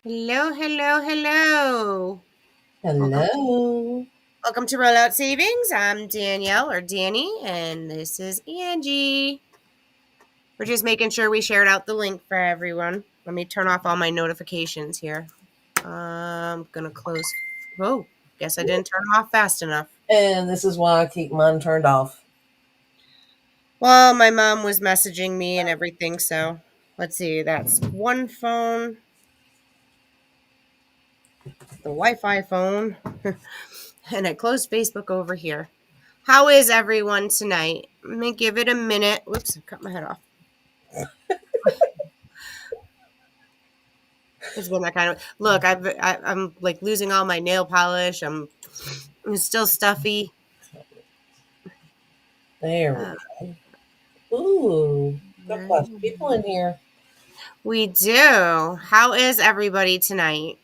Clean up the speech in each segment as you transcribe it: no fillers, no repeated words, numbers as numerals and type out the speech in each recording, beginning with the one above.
Hello, hello, hello. Hello. Welcome to Rollout Savings. I'm Danielle or Danny, and this is Angie. We're just making sure we shared out the link for everyone. Let me turn off all my notifications here. I'm gonna close. Oh, guess I didn't turn them off fast enough. And this is why I keep mine turned off. Well, my mom was messaging me and everything, so let's see. That's one phone, the Wi-Fi phone, and I closed Facebook over here. How is everyone tonight? Let me give it a minute. Whoops, I cut my head off. It's been that kind of look. I'm like losing all my nail polish. I'm still stuffy. There we Uh, go. Ooh, got a lot of people in here. we do. How is everybody tonight?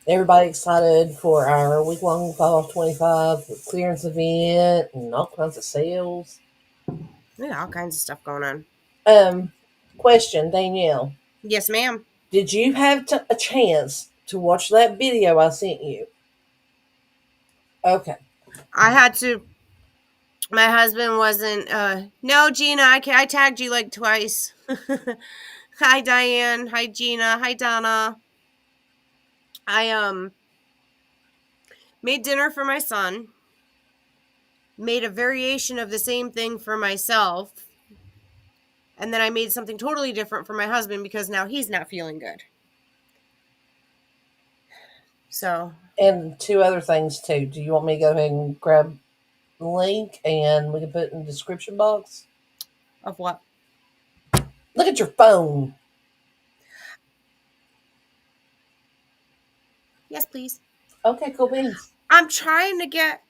Everybody excited for our week long 5 off 25 clearance event and all kinds of sales. We got all kinds of stuff going on. Um, Question, Danielle. Yes, ma'am. Did you have a chance to watch that video I sent you? Okay. I had to. My husband wasn't. No, Gina. I tagged you like twice. Hi, Diane. Hi, Gina. Hi, Donna. I made dinner for my son. Made a variation of the same thing for myself, and then I made something totally different for my husband because now he's not feeling good. So, And two other things too. Do you want me to go ahead and grab the link and we can put it in the description box? of what? Look at your phone. Yes, please. Okay, cool beans. I'm trying to get.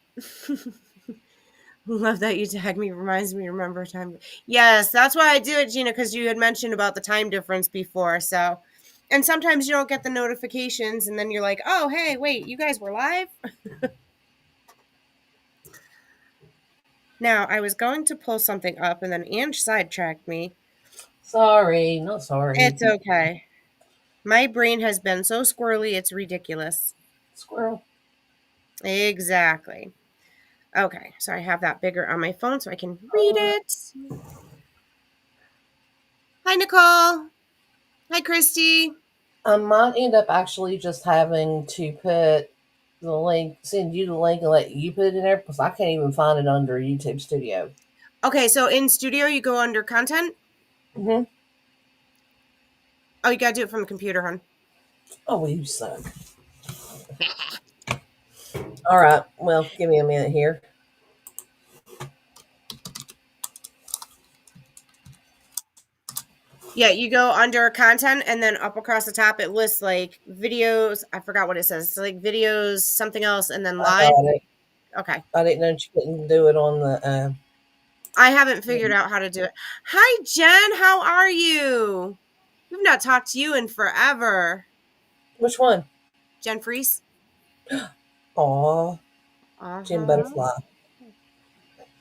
Love that you tag me. Reminds me to remember time. Yes, that's why I do it, Gina, because you had mentioned about the time difference before. So, and sometimes you don't get the notifications, and then you're like, oh, hey, wait, you guys were live? Now, I was going to pull something up, and then Ange sidetracked me. Sorry, not sorry. It's okay. My brain has been so squirrely, it's ridiculous. Squirrel. Exactly. Okay, so I have that bigger on my phone so I can read it. Hi, Nicole. Hi, Christy. I might end up actually just having to put the link, send you the link and let you put it in there because I can't even find it under YouTube Studio. Okay, so in Studio, you go under Content. Mm-hmm. Oh, you gotta do it from the computer, hon. Oh, well, you suck. All right. Well, give me a minute here. Yeah, you go under Content, and then up across the top, it lists like videos. I forgot what it says. It's like videos, something else, and then I live. got it. Okay. I didn't know you couldn't do it on the. I haven't figured out how to do it. Hi, Jen. How are you? We've not talked to you in forever. Which one? Jen Freeze? Aw, Uh Jim huh. Butterfly.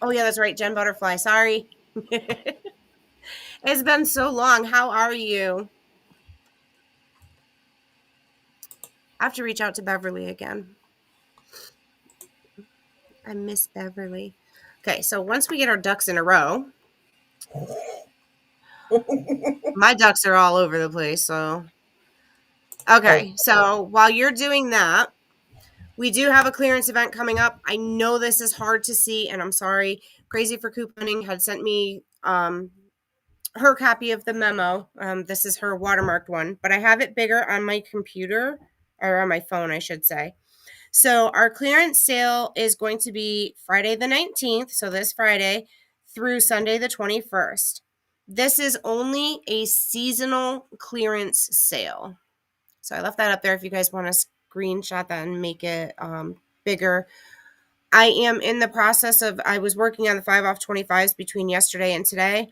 Oh, yeah, that's right. Jen Butterfly. Sorry. It's been so long. How are you? I have to reach out to Beverly again. I miss Beverly. Okay, so once we get our ducks in a row, my ducks are all over the place. So, Oh, okay, so while you're doing that, we do have a clearance event coming up. I know this is hard to see, and I'm sorry. Crazy for Couponing had sent me her copy of the memo. This is her watermarked one, but I have it bigger on my computer or on my phone, I should say. So our clearance sale is going to be Friday the 19th, so this Friday, through Sunday the 21st. This is only a seasonal clearance sale. So I left that up there if you guys want to screenshot that and make it bigger. I am in the process of, I was working on the 5 off 25s between yesterday and today.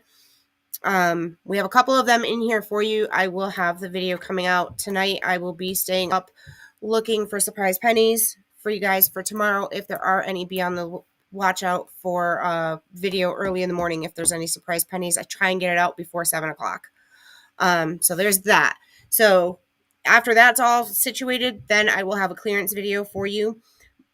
We have a couple of them in here for you. I will have the video coming out tonight. I will be staying up looking for surprise pennies for you guys for tomorrow. If there are any, be on the watch out for video early in the morning. If there's any surprise pennies, I try and get it out before 7 o'clock. So there's that. So after that's all situated, then I will have a clearance video for you.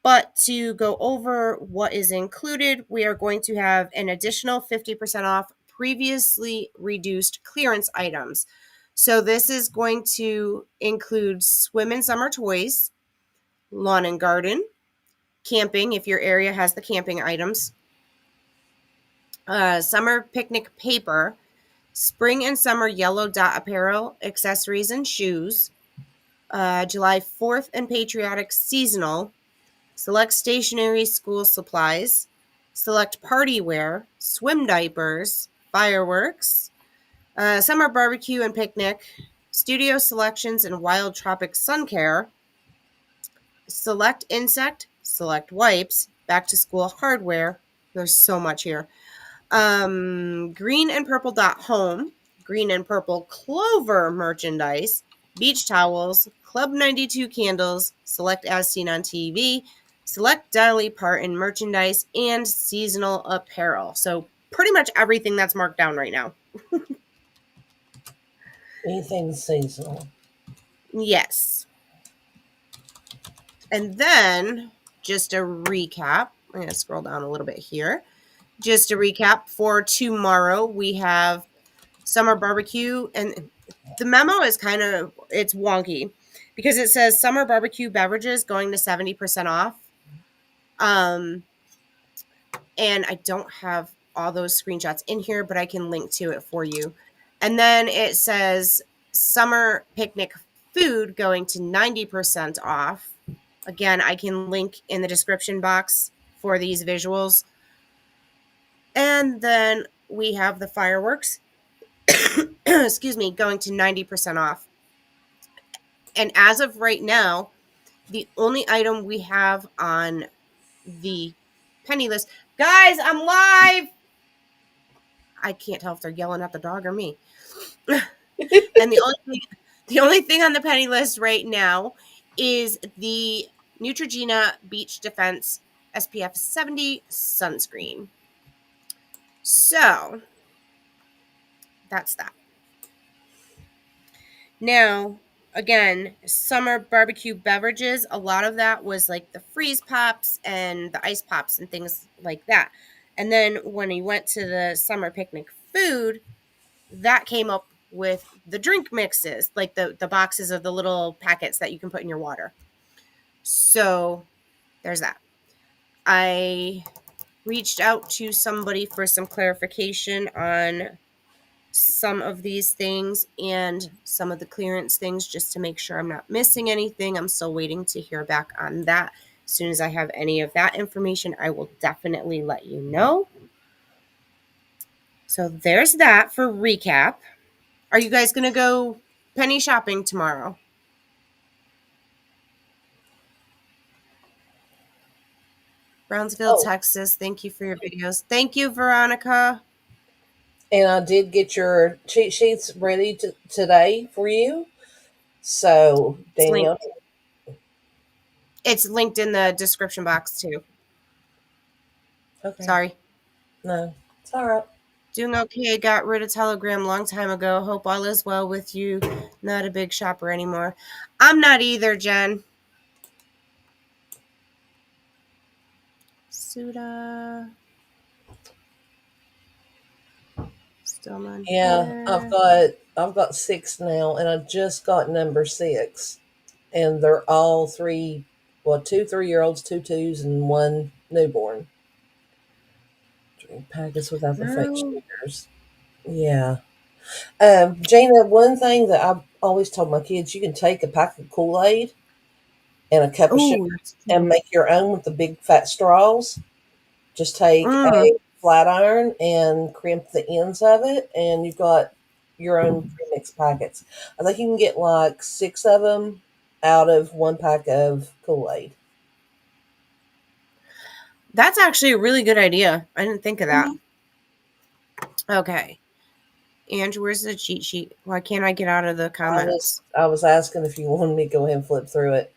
But to go over what is included, we are going to have an additional 50% off previously reduced clearance items. So this is going to include swim and summer toys, lawn and garden, camping if your area has the camping items, summer picnic paper, spring and summer yellow dot apparel, accessories, and shoes, July 4th and patriotic seasonal, select stationery school supplies, select party wear, swim diapers, fireworks, summer barbecue and picnic, studio selections and wild tropic sun care, select insect, select wipes, back to school hardware. There's so much here. Green and purple dot home, green and purple clover merchandise, beach towels, Club 92 candles, select as seen on TV, select Dolly Parton merchandise, and seasonal apparel. So pretty much everything that's marked down right now. Anything seasonal. Yes. And then just a recap. I'm going to scroll down a little bit here. Just a recap for tomorrow, we have summer barbecue, and the memo is it's wonky because it says summer barbecue beverages going to 70% off. And I don't have all those screenshots in here, but I can link to it for you. And then it says summer picnic food going to 90% off. Again, I can link in the description box for these visuals. And then we have the fireworks, excuse me, going to 90% off. And as of right now, the only item we have on the penny list, guys, I'm live. I can't tell if they're yelling at the dog or me. And the only thing on the penny list right now is the Neutrogena Beach Defense SPF 70 sunscreen. So that's that. Now, again, summer barbecue beverages, a lot of that was like the freeze pops and the ice pops and things like that. And then when we went to the summer picnic food, that came up with the drink mixes, like the boxes of the little packets that you can put in your water. So there's that. I reached out to somebody for some clarification on some of these things and some of the clearance things just to make sure I'm not missing anything. I'm still waiting to hear back on that. As soon as I have any of that information, I will definitely let you know. So there's that for recap. Are you guys going to go penny shopping tomorrow? Brownsville, Texas. Thank you for your videos. Thank you, Veronica. And I did get your cheat sheets ready today for you. So, Danielle. It's linked in the description box too. Okay. Sorry. No, it's all right. Doing okay. Got rid of Telegram long time ago. Hope all is well with you. Not a big shopper anymore. I'm not either, Jen. Suda. Still not here. I've got 6 now, and I just got number 6, and they're all 2 3-year-olds, 2 2s, and 1 newborn. Drink packets without the fake sugars. Yeah. Jana, one thing that I've always told my kids, you can take a pack of Kool-Aid and a cup of sugar and make your own with the big fat straws. Just take a flat iron and crimp the ends of it, and you've got your own pre-mixed packets. I think you can get like 6 of them out of 1 pack of Kool-Aid. That's actually a really good idea. I didn't think of that. Okay. Andrew, where's the cheat sheet? Why can't I get out of the comments? I was asking if you wanted me to go ahead and flip through it.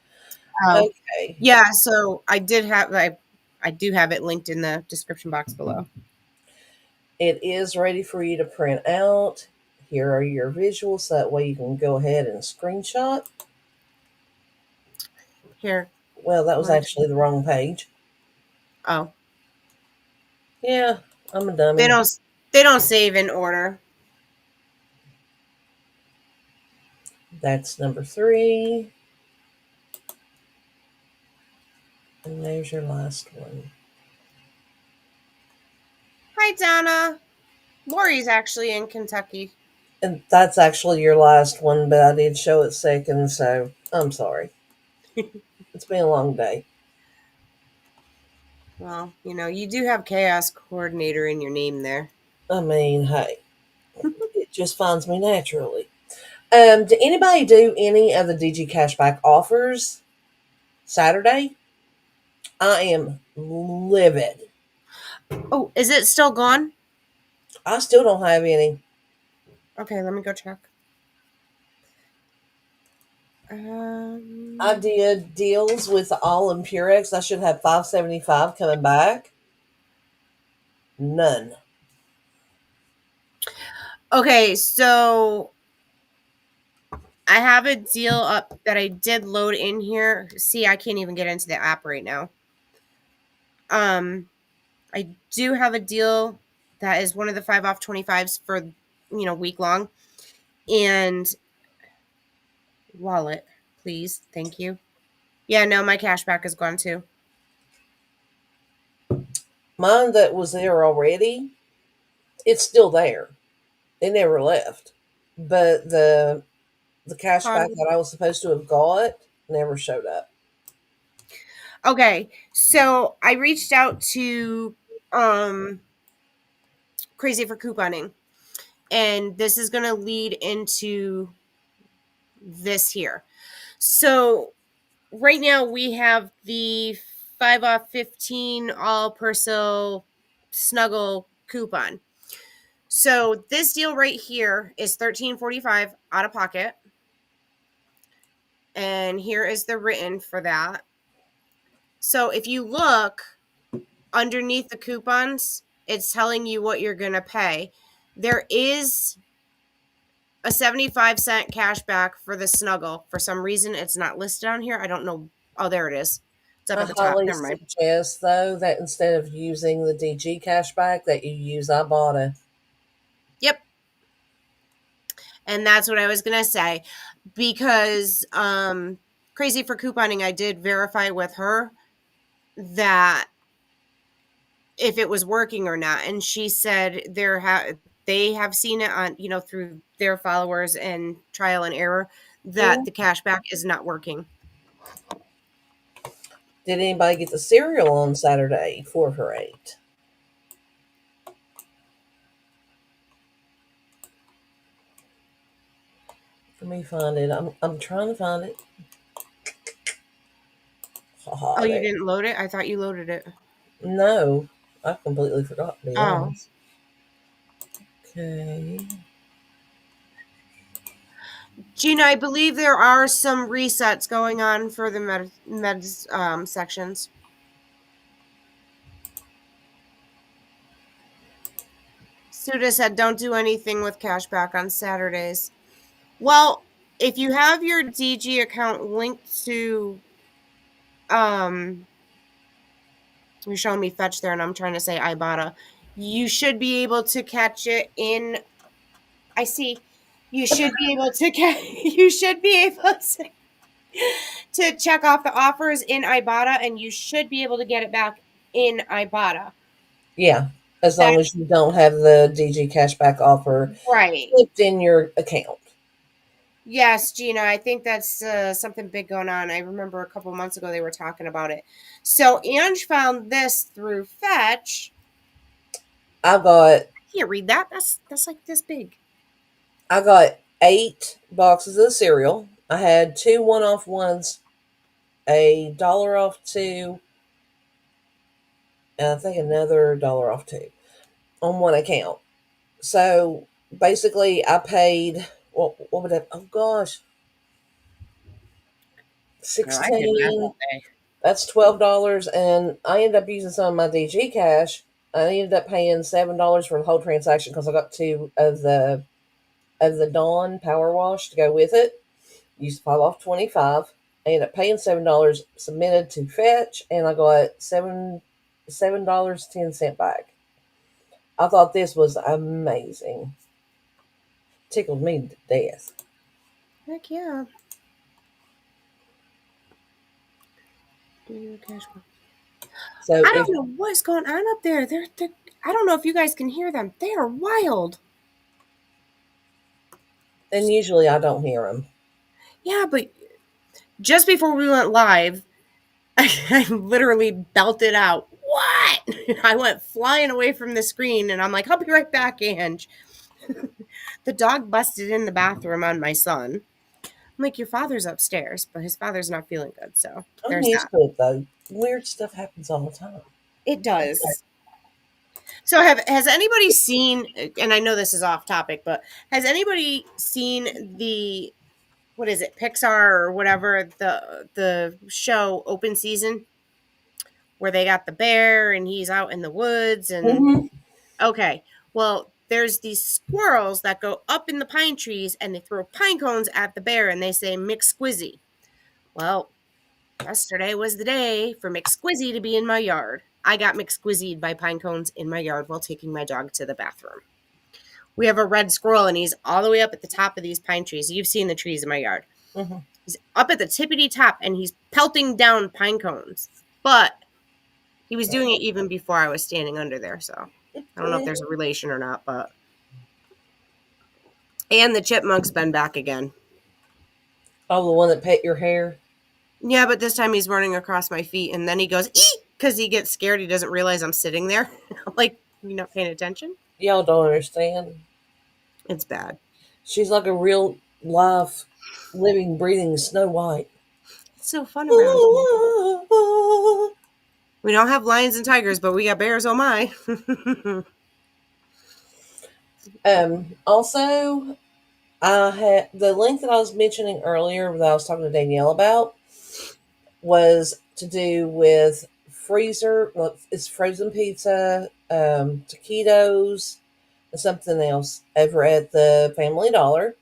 Oh. Okay. Yeah, so I do have it linked in the description box below. It is ready for you to print out. Here are your visuals, so that way you can go ahead and screenshot. Here. Well, that was One. actually the wrong page. Oh, Yeah, I'm a they dummy. don't. They don't save in order. That's number 3. And there's your last one. Hi, Donna. Lori's actually in Kentucky. And that's actually your last one, but I did show it second, so I'm sorry. It's been a long day. Well, you do have chaos coordinator in your name there. I mean, hey, it just finds me naturally. Did anybody do any of the DG cashback offers Saturday? I am livid. Oh, is it still gone? I still don't have any. Okay, let me go check. I did deals with all and Purex. I should have 575 coming back. None. Okay, so I have a deal up that I did load in here. See, I can't even get into the app right now. I do have a deal that is one of the 5 off 25s for week long. And wallet, please. Thank you. Yeah, no, my cashback is gone too. Mine that was there already, it's still there. It never left. But the cashback that I was supposed to have got never showed up. Okay, so I reached out to Crazy for Couponing, and this is going to lead into this here. So right now we have the 5 off 15 all Persil snuggle coupon. So this deal right here is $13.45 out of pocket. And here is the written for that. So if you look underneath the coupons, it's telling you what you're going to pay. There is a 75-cent cash back for the snuggle. For some reason, it's not listed on here. I don't know. Oh, there it is. It's up I at the top. highly Never mind. suggest, though, that instead of using the DG cashback, that you use Ibotta. Yep. And that's what I was going to say. Because Crazy for Couponing, I did verify with her that if it was working or not, and she said they have seen it on through their followers and trial and error that Mhm. the cashback is not working. Did anybody get the cereal on Saturday 4 for $8? Let me find it. I'm trying to find it. Oh, Haha, you there. didn't load it? I thought you loaded it. No, I completely forgot, to be Oh, honest. Okay. Gina, I believe there are some resets going on for the meds sections. Suda said don't do anything with cashback on Saturdays. Well, if you have your DG account linked to you're showing me fetch there and I'm trying to say Ibotta, you should be able to catch it in I see. You should be able to you should be able to check off the offers in Ibotta and you should be able to get it back in Ibotta. Yeah, as long That's as you don't have the DG cashback offer right. slipped in your account. Yes, Gina, I think that's something big going on. I remember a couple months ago they were talking about it. So Ange found this through Fetch. I got I can't read that. That's like this big. I got 8 boxes of cereal. I had 2 1-off ones, $1 off 2, and I think another dollar off 2 on one account. So basically, I paid what would that? Oh gosh, Girl, I did math 16. all day. That's $12, and I ended up using some of my DG cash. I ended up paying $7 for the whole transaction because I got 2 of the of the Dawn Power Wash to go with it. Used 5 off 25. I ended up paying $7, submitted to fetch, and I got $7.10 back. I thought this was amazing. Tickled me to death. Heck yeah. Do your cash flow. So I if don't know what's going on up there. They're I don't know if you guys can hear them. They are wild. and usually I don't hear them. Yeah, but just before we went live, I literally belted out, "What?" I went flying away from the screen and I'm like, "I'll be right back, Ange." The dog busted in the bathroom on my son. I'm like, "Your father's upstairs, but his father's not feeling good." So I'm there's used that. to it though. Weird stuff happens all the time. It does. So has anybody seen, and I know this is off topic, but has anybody seen the, what is it, Pixar or whatever, the show Open Season, where they got the bear and he's out in the woods and Mm-hmm. okay. Well, there's these squirrels that go up in the pine trees and they throw pine cones at the bear and they say McSquizzy. Well, yesterday was the day for McSquizzy to be in my yard. I got McSquizzied by pine cones in my yard while taking my dog to the bathroom. We have a red squirrel and he's all the way up at the top of these pine trees. You've seen the trees in my yard. Mm-hmm. He's up at the tippity top and he's pelting down pine cones. But he was doing it even before I was standing under there. So I don't know if there's a relation or not, but. And the chipmunk's been back again. Oh, the one that pet your hair? Yeah, but this time he's running across my feet and then he goes, eat, because he gets scared. He doesn't realize I'm sitting there. I'm like, you not paying attention? Y'all don't understand. It's bad. She's like a real life, living, breathing Snow White. It's so fun around here. We don't have lions and tigers, but we got bears. Oh my. Also, I had the link that I was mentioning earlier that I was talking to Danielle about was to do with freezer. Well, it's frozen pizza, taquitos, and something else over at the Family Dollar.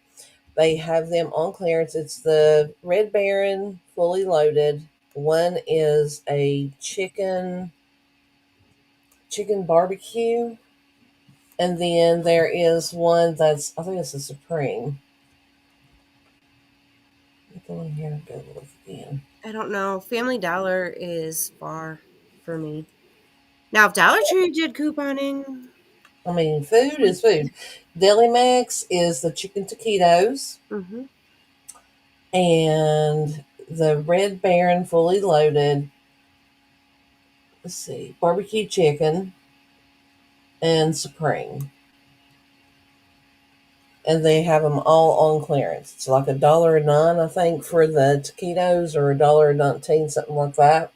They have them on clearance. It's the Red Baron fully loaded. One is a chicken barbecue, and then there is one that's, I think it's a supreme. Go in here and go look again. I don't know. Family Dollar is far for me. Now, if Dollar Tree did couponing, I mean, food is food. Deli Max is the chicken taquitos, mm-hmm. and the Red Baron fully loaded. Let's see, barbecue chicken and supreme, and they have them all on clearance. It's like $1.09, I think, for the taquitos, or $1.19, something like that.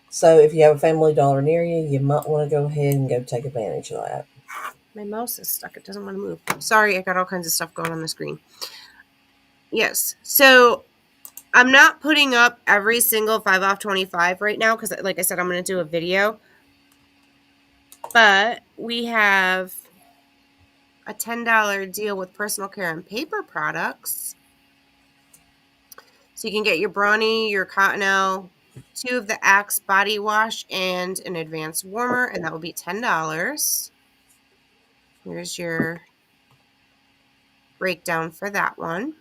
So if you have a Family Dollar near you, you might want to go ahead and go take advantage of that. My mouse is stuck. It doesn't want to move. Sorry, I got all kinds of stuff going on the screen. Yes. So I'm not putting up every single 5 off 25 right now because, like I said, I'm going to do a video. But we have a $10 deal with personal care and paper products. So you can get your Brawny, your Cottonelle, 2 of the Axe body wash, and an advanced warmer, and that will be $10. Here's your breakdown for that one.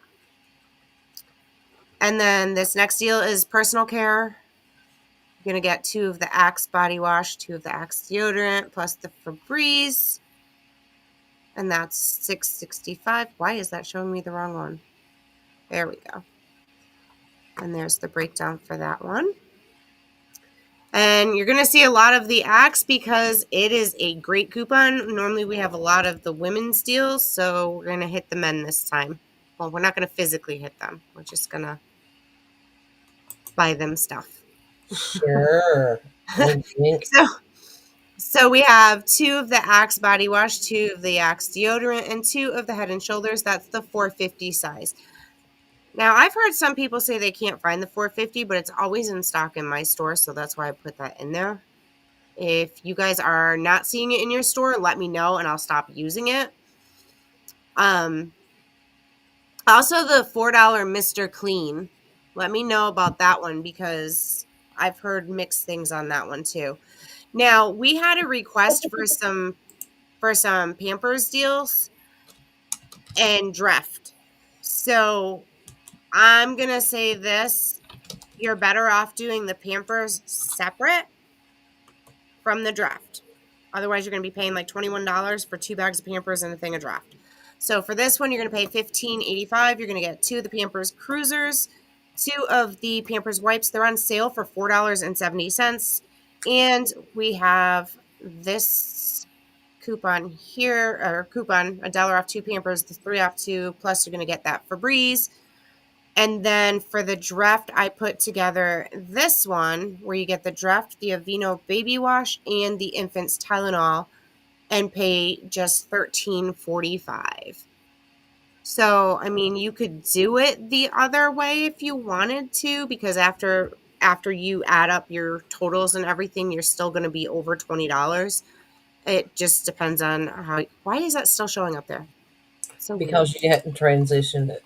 And then this next deal is personal care. You're going to get 2 of the Axe body wash, 2 of the Axe deodorant, plus the Febreze. And that's $6.65. Why is that showing me the wrong one? There we go. And there's the breakdown for that one. And you're going to see a lot of the Axe because it is a great coupon. Normally we have a lot of the women's deals, so we're going to hit the men this time. Well, we're not going to physically hit them. We're just going to buy them stuff. Sure. Wink, wink. So we have 2 of the Axe body wash, 2 of the Axe deodorant, and 2 of the Head and Shoulders. That's the 450 size. Now, I've heard some people say they can't find the 450, but it's always in stock in my store, so that's why I put that in there. If you guys are not seeing it in your store, let me know and I'll stop using it. Um, Also, the $4 Mr. Clean. Let me know about that one because I've heard mixed things on that one too. Now, we had a request for some Pampers deals and Draft. So, I'm going to say this, you're better off doing the Pampers separate from the Draft. Otherwise, you're going to be paying like $21 for 2 bags of Pampers and a thing of Draft. So for this one, you're going to pay $15.85. You're going to get 2 of the Pampers Cruisers, 2 of the Pampers Wipes. They're on sale for $4.70. And we have this coupon here, or coupon, $1 off 2 Pampers, the 3 off 2, plus you're going to get that Febreze. And then for the draft, I put together this one where you get the draft, the Aveeno baby wash, and the infant's Tylenol, and pay just $13.45. So, I mean, you could do it the other way if you wanted to, because after you add up your totals and everything, you're still going to be over $20. It just depends on how. Why is that still showing up there? So weird. because you hadn't transitioned it.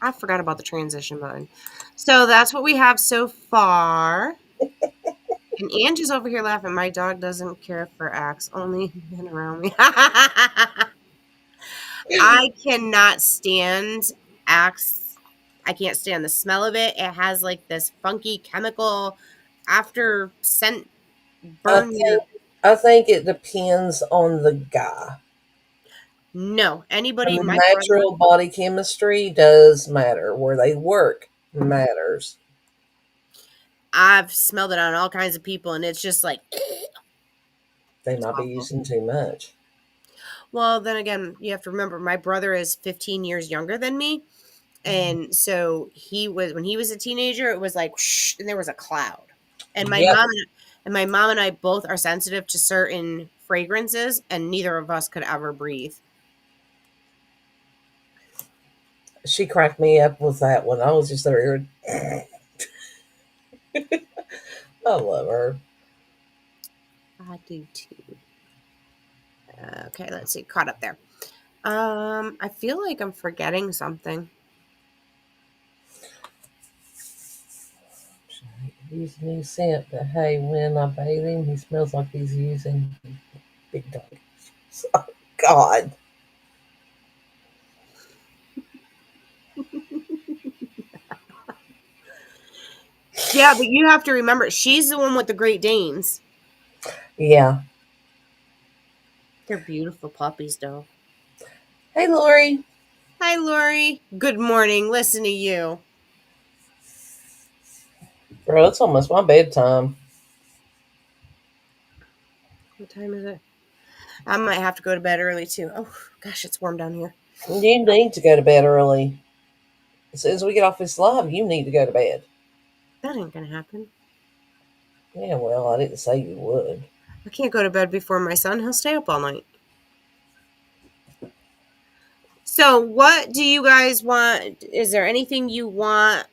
I forgot about the transition button. So that's what we have so far. And Angie's over here laughing. My dog doesn't care for Axe, only men around me. I cannot stand Axe. I can't stand the smell of it. It has like this funky chemical after scent I burn think your. I think it depends on the guy. No, anybody, And the my brother, natural body chemistry does matter. Where they work matters. I've smelled it on all kinds of people, and it's just like, They it's might be awful. using too much. Well, then again, you have to remember my brother is 15 years younger than me. And so he was when he was a teenager, it was like whoosh, and there was a cloud. And my Yep. mom and I both are sensitive to certain fragrances, and neither of us could ever breathe. She cracked me up with that one. I was just there. I love her. I do too. Okay, let's see. Caught up there. I feel like I'm forgetting something. He's a new scent, but hey, when I bathe him, he smells like he's using big dog. Oh, God. Yeah, but you have to remember, she's the one with the Great Danes. Yeah. They're beautiful puppies, though. Hey, Lori. Hi, Lori. Good morning. Listen to you. Bro, it's almost my bedtime. What time is it? I might have to go to bed early too. Oh gosh, it's warm down here. You need to go to bed early. As soon as we get off this live, you need to go to bed. That ain't gonna happen. Yeah, well, I didn't say you would. I can't go to bed before my son. He'll stay up all night. So, what do you guys want? Is there anything you want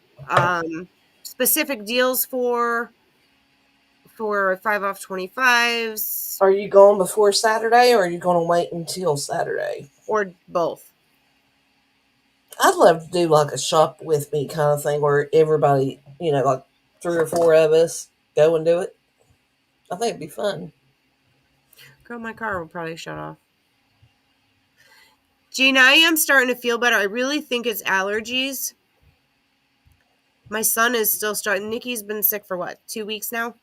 specific deals for 5 off 25s Are you going before Saturday or are you going to wait until Saturday? or both? I'd love to do like a shop with me kind of thing where everybody, like 3 or 4 of us go and do it. I think it'd be fun. Girl, my car will probably shut off. Gina, I am starting to feel better. I really think it's allergies. My son is still starting. Nikki's been sick for what, 2 weeks now?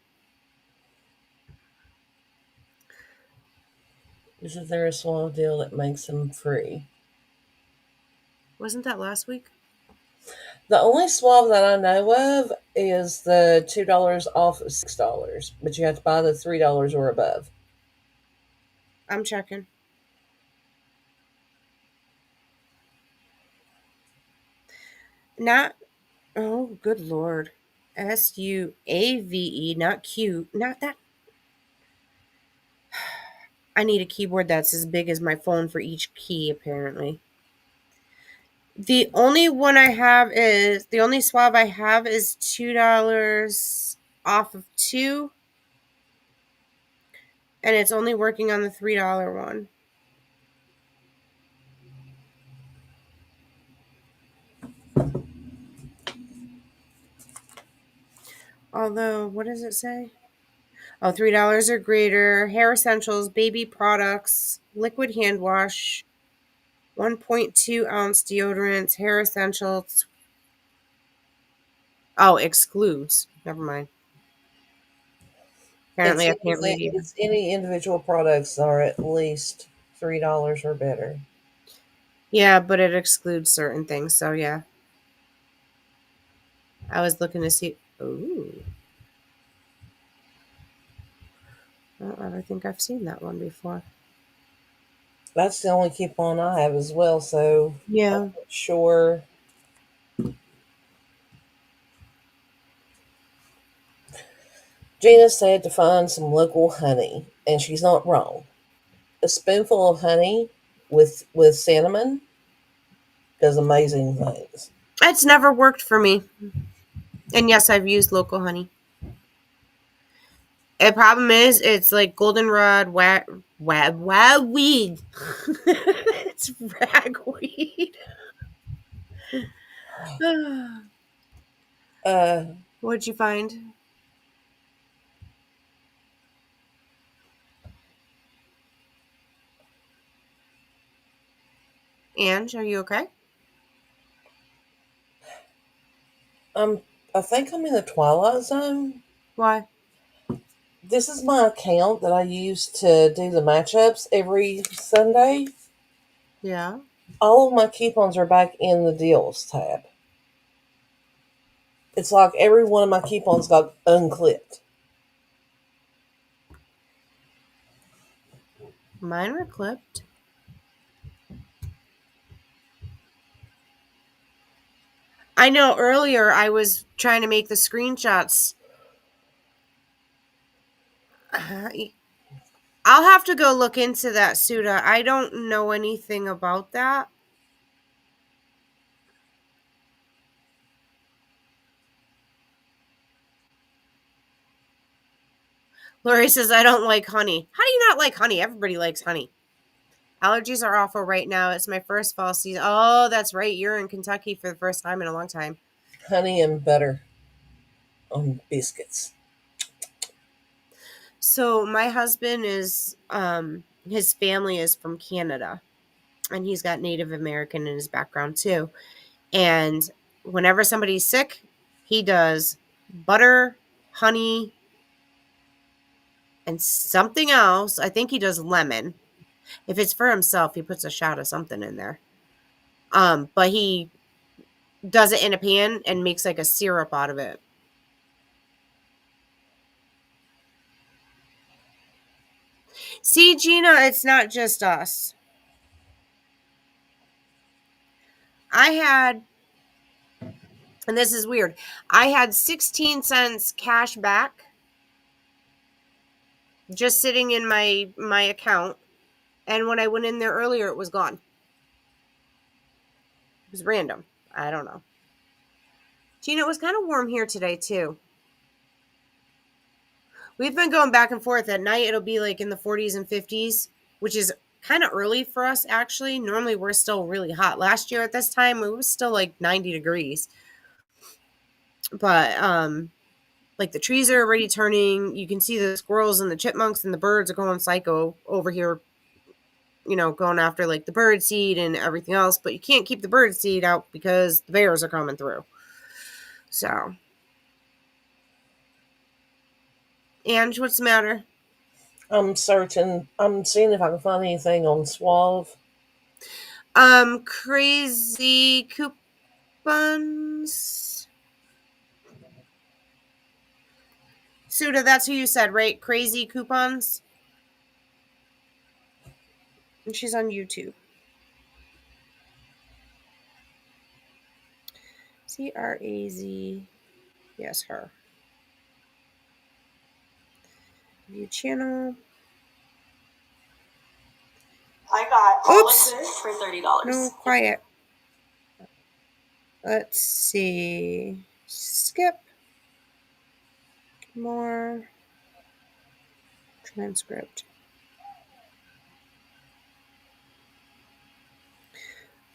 Isn't there a small deal that makes them free? Wasn't that last week? The only swab that I know of is the $2 off of $6, but you have to buy the $3 or above. I'm checking. Not, oh, good Lord. SUAVE, not Q. Not that. I need a keyboard that's as big as my phone for each key, apparently. The only swab I have is $2 off of 2, and it's only working on the $3 one. Although, what does it say? Oh, $3 or greater. Hair essentials, baby products, liquid hand wash, 1.2 ounce deodorants, hair essentials. Oh, excludes. Never mind. Apparently, I can't read either. It's any individual products are at least $3 or better. Yeah, but it excludes certain things. So, yeah. I was looking to see. Ooh. I think I've seen that one before. That's the only coupon I have as well, so I'm Yeah. not sure. Gina said to find some local honey, and she's not wrong. A spoonful of honey with cinnamon does amazing things. It's never worked for me. And yes, I've used local honey. The problem is, it's like goldenrod weed. It's ragweed. Uh, What'd you find? Ange, are you okay? I'm I think I'm in the twilight zone. Why? This is my account that I use to do the matchups every Sunday. Yeah. All of my coupons are back in the deals tab. It's like every one of my coupons got unclipped. Mine were clipped. I know earlier I was trying to make the screenshots. I'll have to go look into that, Suda. I don't know anything about that. Lori says, I don't like honey. How do you not like honey? Everybody likes honey. Allergies are awful right now. It's my first fall season. Oh, that's right. You're in Kentucky for the first time in a long time. Honey and butter on biscuits. So my husband is his family is from Canada, and he's got Native American in his background too. And whenever somebody's sick, he does butter, honey, and something else. I think he does lemon. If it's for himself, he puts a shot of something in there. But he does it in a pan and makes like a syrup out of it. See, Gina, it's not just us. I had, and this is weird, I had 16 cents cash back just sitting in my account. And when I went in there earlier, it was gone. It was random. I don't know. Gina, it was kind of warm here today, too. We've been going back and forth. At night, it'll be like in the 40s and 50s, which is kind of early for us, actually. Normally, we're still really hot. Last year at this time, it was still like 90 degrees. But, like the trees are already turning. You can see the squirrels and the chipmunks and the birds are going psycho over here, going after like the bird seed and everything else. But you can't keep the bird seed out because the bears are coming through. So, Ange, what's the matter? I'm searching. I'm seeing if I can find anything on Suave. Crazy coupons. Suda, that's who you said, right? Crazy coupons. And she's on YouTube. CRAZ. Yes, her. View channel. I got all of this for $30. No, quiet. Let's see. Skip. More. Transcript.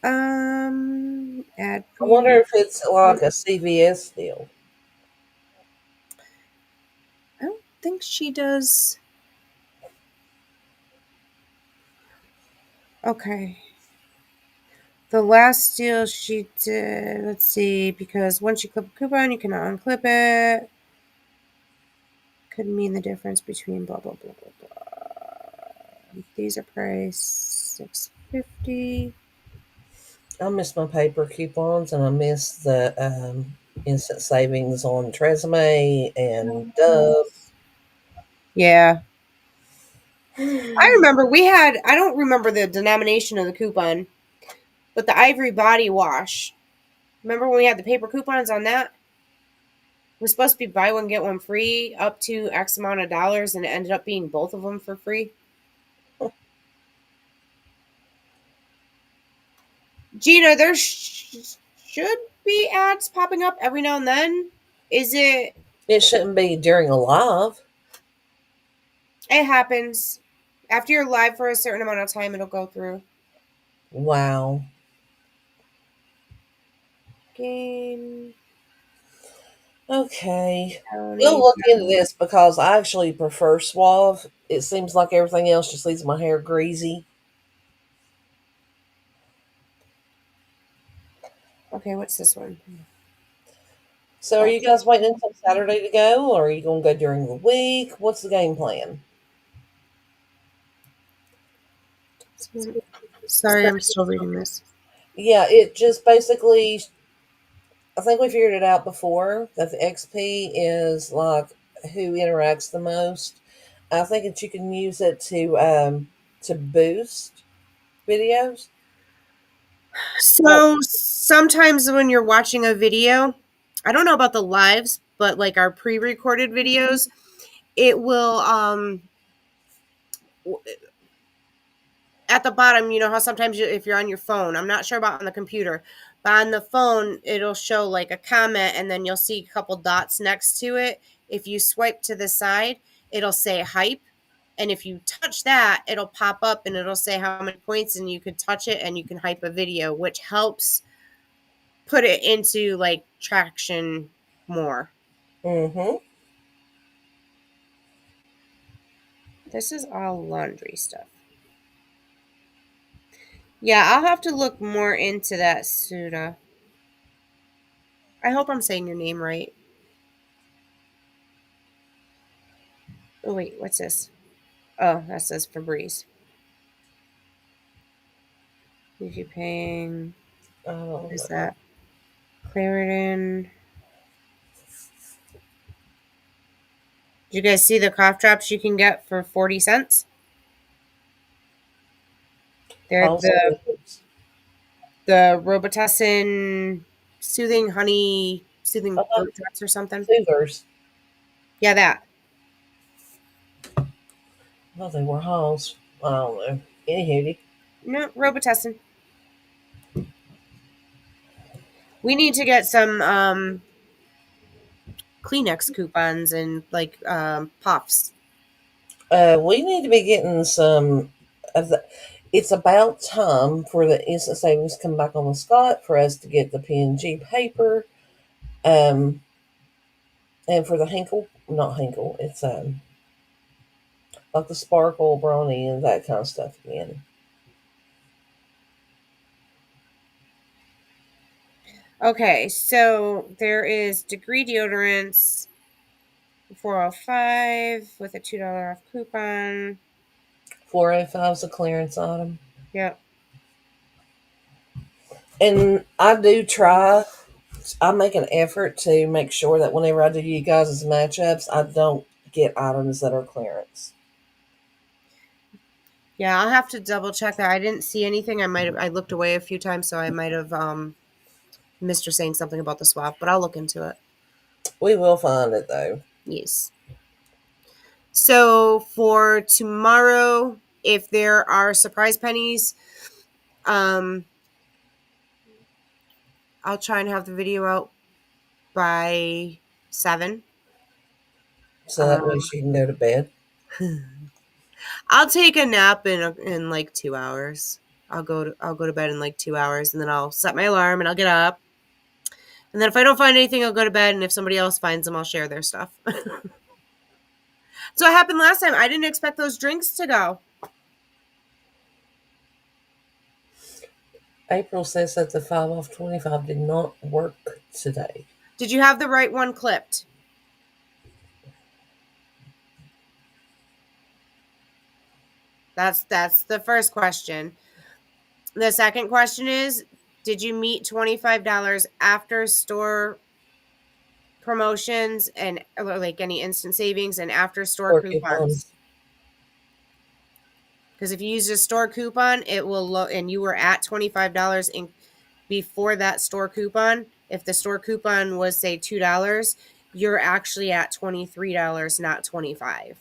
Add I wonder preview. if it's like a CVS deal. think she does. Okay. The last deal she did, let's see, because once you clip a coupon, you cannot unclip it. Could mean the difference between blah blah blah blah blah. These are priced $6.50. I miss my paper coupons, and I miss the instant savings on Tresemme and Dove. Yeah. I remember we had, I don't remember the denomination of the coupon, but the Ivory Body Wash. Remember when we had the paper coupons on that? It was supposed to be buy one, get one free up to X amount of dollars, and it ended up being both of them for free. Gina, there should be ads popping up every now and then. Is it? It shouldn't be during a live. It happens. After you're live for a certain amount of time, it'll go through. Wow. Game. Okay. We'll County. look into this because I actually prefer Suave. It seems like everything else just leaves my hair greasy. Okay, what's this one? So, are you guys waiting until Saturday to go, or are you going to go during the week? What's the game plan? Sorry, I'm still reading this. Yeah, it just basically, I think we figured it out before that the XP is like who interacts the most. I think that you can use it to boost videos. So sometimes when you're watching a video, I don't know about the lives, but like our pre-recorded videos, it will at the bottom, you know how sometimes if you're on your phone, I'm not sure about on the computer, but on the phone, it'll show like a comment and then you'll see a couple dots next to it. If you swipe to the side, it'll say hype. And if you touch that, it'll pop up and it'll say how many points and you could touch it and you can hype a video, which helps put it into like traction more. Mm-hmm. This is all laundry stuff. Yeah, I'll have to look more into that, Suda. I hope I'm saying your name right. Oh, wait, what's this? Oh, that says Febreze. If you paying, I don't what is know. that? Claritin. Did you guys see the cough drops you can get for 40 cents? They're Also, the Robitussin soothing honey soothing uh, throat drops or something. soothers. Yeah, that. Oh, they were halls. I don't know. Anywho, No, Robitussin. We need to get some Kleenex coupons and like puffs. we need to be getting some of the. It's about time for the instant savings to come back on the Scott for us to get the PNG paper, um, and for the Hinkle, not Hinkle. It's like the sparkle brownie and that kind of stuff again. Okay, so there is Degree deodorants 405 with a $2 off coupon. 405 is a clearance item, Yep. and I do try. I make an effort to make sure that whenever I do you guys' matchups, I don't get items that are clearance. Yeah, I'll have to double check that. I didn't see anything. I looked away a few times, so I might have missed her saying something about the swap, but I'll look into it. We will find it though. Yes. So for tomorrow, if there are surprise pennies, um, I'll try and have the video out by 7. So that way she can go to bed. I'll take a nap in like 2 hours. I'll go to bed in like 2 hours, and then I'll set my alarm and I'll get up. And then if I don't find anything, I'll go to bed. And if somebody else finds them, I'll share their stuff. So what happened last time? I didn't expect those drinks to go. April says that the 5 off 25 did not work today. Did you have the right one clipped? That's the first question. The second question is, did you meet $25 after store promotions and like any instant savings and after store Or coupons? coupons. Because if you use a store coupon, it will and you were at $25 in before that store coupon. If the store coupon was say $2, you're actually at $23, not 25.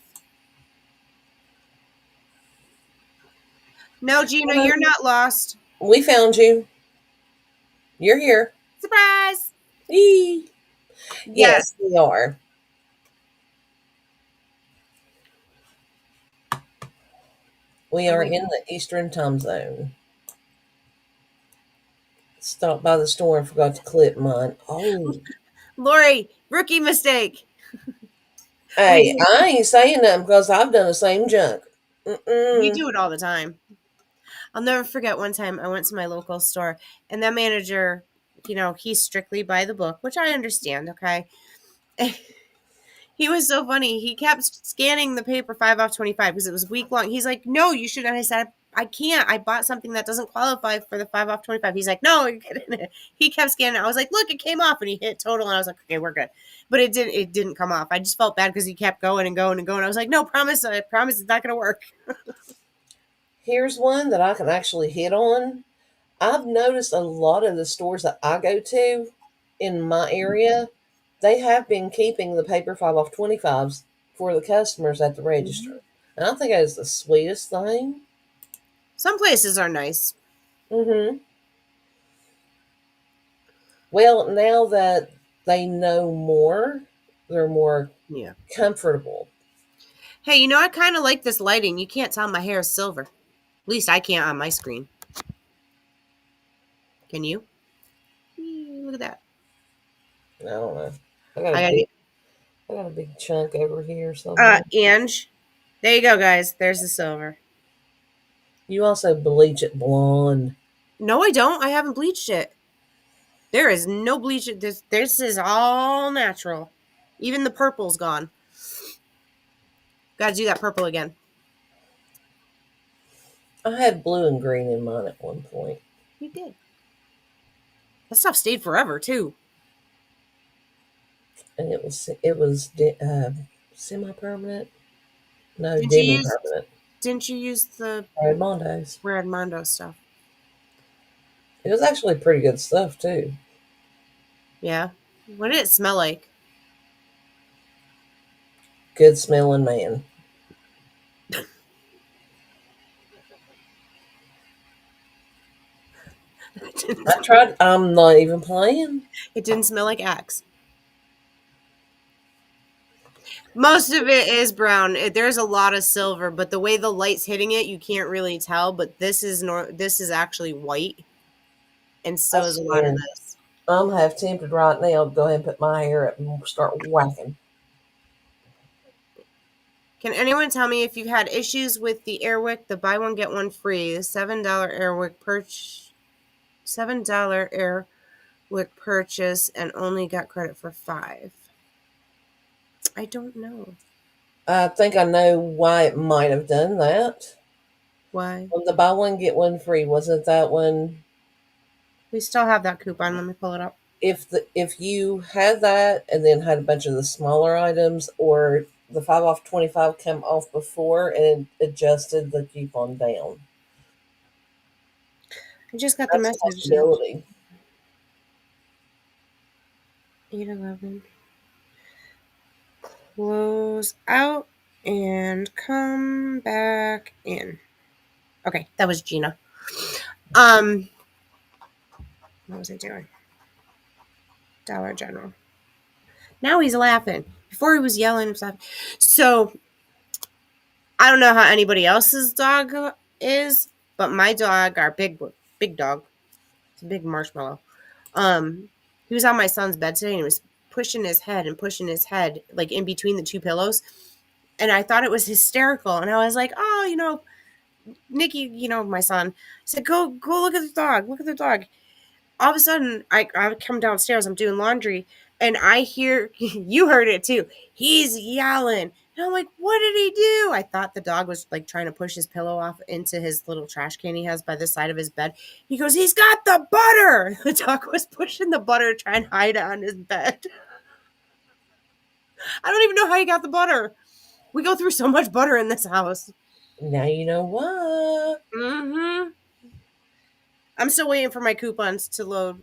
No, Gina, you're not lost. We found you. You're here. Surprise! Eee. Yes. Yes, we are. We are in the Eastern time zone. Stopped by the store and forgot to clip mine. Oh. Lori, rookie mistake. Hey, I ain't saying nothing because I've done the same junk. We do it all the time. I'll never forget one time I went to my local store and that manager, he's strictly by the book, which I understand, okay? He was so funny. He kept scanning the paper 5 off 25 because it was week long. He's like, no, you should. And I said, I can't. I bought something that doesn't qualify for the 5 off 25. He's like, no, you're getting it. He kept scanning. I was like, look, it came off, and he hit total. And I was like, okay, we're good. But it didn't come off. I just felt bad because he kept going and going and going. I was like, no, I promise it's not going to work. Here's one that I can actually hit on. I've noticed a lot of the stores that I go to in my area, they have been keeping the paper 5 off 25s for the customers at the register. And I think that is the sweetest thing. Some places are nice. Mm-hmm. Well, now that they know more, they're more comfortable. Hey, I kind of like this lighting. You can't tell my hair is silver. At least I can't on my screen. Can you? Look at that. I don't know. I got a big chunk over here somewhere. Ange. There you go, guys. There's the silver. You also bleach it blonde. No, I don't. I haven't bleached it. There is no bleach. This is all natural. Even the purple's gone. Got to do that purple again. I had blue and green in mine at one point. You did. That stuff stayed forever too. And it was semi-permanent. No, Did demi-permanent. Didn't you use the Redmondo stuff? It was actually pretty good stuff too. Yeah. What did it smell like? Good smelling man. I tried. I'm not even playing. It didn't smell like Axe. Most of it is brown. There's a lot of silver, but the way the light's hitting it, you can't really tell. But this is actually white, and so is a lot of this. I'm half tempted right now to go ahead and put my hair up and start whacking. Can anyone tell me if you've had issues with the Airwick, the buy one get one free, the $7 Airwick purchase, $7 Airwick purchase, and only got credit for $5? I don't know. I think I know why it might have done that. Why? On the buy one get one free, wasn't that one? We still have that coupon. Let me pull it up. If you had that and then had a bunch of the smaller items, or the 5 off 25 come off before and adjusted the coupon down. I just got the message. 811. Close out and come back in. Okay, that was Gina. What was I doing? Dollar General. Now he's laughing. Before he was yelling and stuff. So I don't know how anybody else's dog is, but my dog, our big dog, it's a big marshmallow. He was on my son's bed today and he was pushing his head like in between the two pillows. and I thought it was hysterical. And I was like, oh, Nikki, my son, said, go look at the dog. Look at the dog. All of a sudden, I come downstairs. I'm doing laundry, and I hear you heard it too. He's yelling, and I'm like, "What did he do?" I thought the dog was like trying to push his pillow off into his little trash can he has by the side of his bed. He goes, "He's got the butter." The dog was pushing the butter to try and hide it on his bed. I don't even know how he got the butter. We go through so much butter in this house. Now you know what. Mm-hmm. I'm still waiting for my coupons to load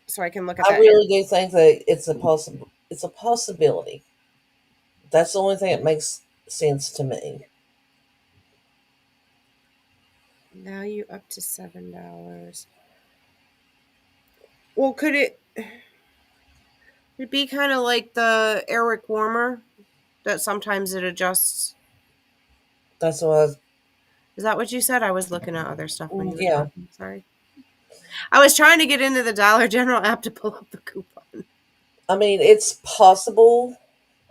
so I can look at I that. really do think that it's a possibility. That's the only thing that makes sense to me. Value up to $7. Well, could it be kind of like the Eric warmer that sometimes it adjusts? That's what Is that what you said? I was looking at other stuff when you were yeah. talking. Sorry. I was trying to get into the Dollar General app to pull up the coupon. I mean, it's possible.